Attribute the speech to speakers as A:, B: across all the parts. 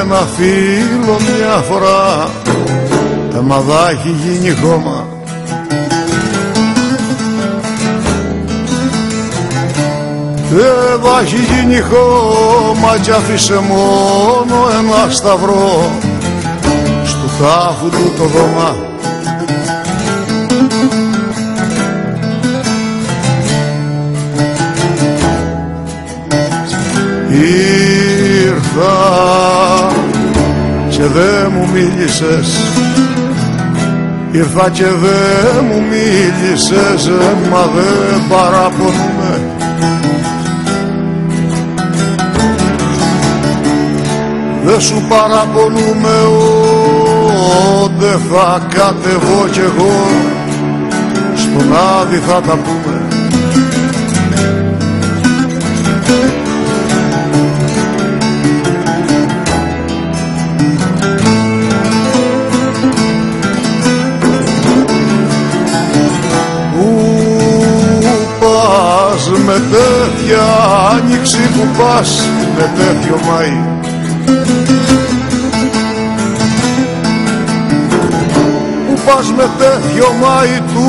A: Ένα φίλο μια φορά μα δα έχει γίνει χώμα. Δα έχει γίνει χώμα κι άφησε μόνο ένα σταυρό στου τάφου του το δώμα. Ήρθα και δε μου μίλησες, ήρθα και δε μου μίλησες, μα δεν παραπονούμε. Δε σου παραπονούμε, όντε θα κατεβώ κι εγώ, στον Άδη θα τα πούμε. Με τέτοια άνοιξη που πας, με τέτοιο Μάη, που πας με τέτοιο Μάη του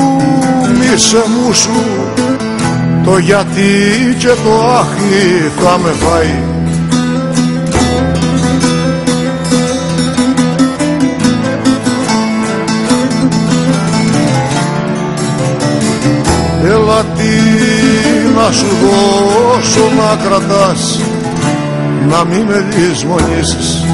A: μισεμού σου, το γιατί και το άχι θα με φάει. Έλα να σου δώσω να κρατάς, να μην με λησμονήσεις.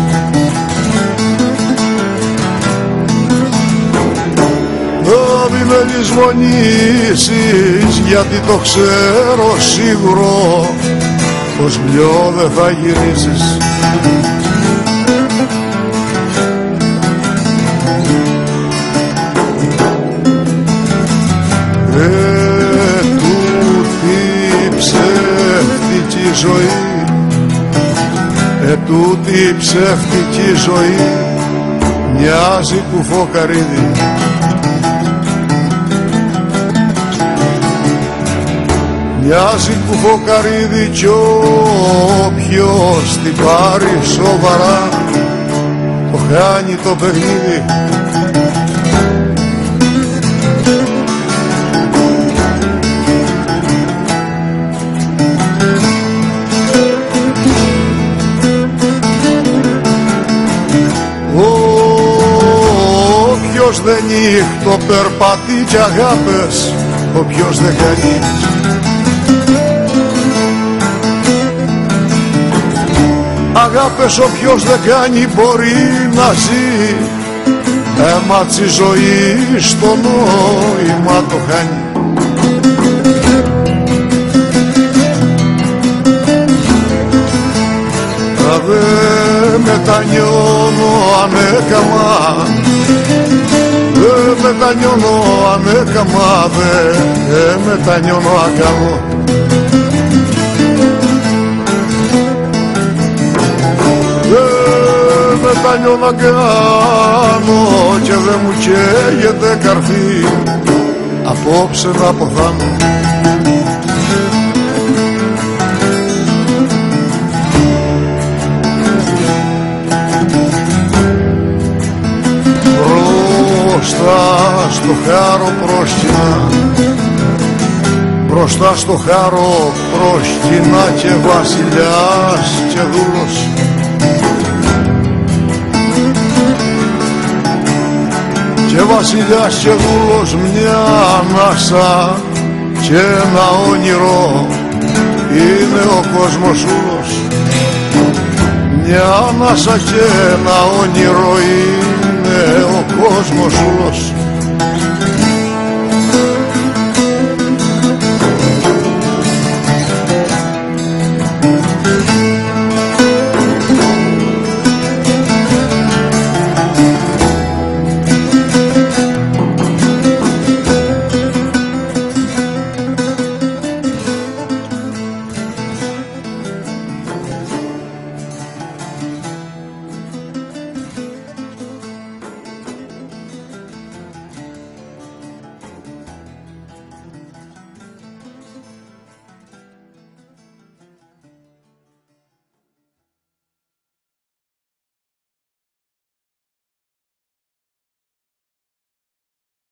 A: Να μην με λησμονήσεις, γιατί το ξέρω σίγουρο πως πιο δεν θα γυρίσεις. Ζωή, τούτη ψεύτικη ζωή μοιάζει κουφοκαρίδι. Μοιάζει κουφοκαρίδι κι όποιος την πάρει σοβαρά το χάνει το παιχνίδι. Όποιος δεν νύχτο περπατεί κι αγάπες, όποιος δεν κάνει. Αγάπες όποιος δεν κάνει μπορεί να ζει, έμα τη ζωή στο νόημα το χάνει. Δε μετανιώνω ανέκαμα, δε μετανιώνω ανέκαμα, δε μετανιώνω ακαλώ. Δε μετανιώνω ακάνω και δε μου καίγεται καρφί, απόψε να ποθάνω. Μπροστά στο χάρο πρόσκυνα, μπροστά στο χάρο πρόσκυνα και βασιλιάς και δούλος. Και βασιλιάς και δούλος μια ανάσα και ένα όνειρο είναι ο κόσμος ούλος. Μια ανάσα και ένα όνειρο είναι ο κόσμος ούλος.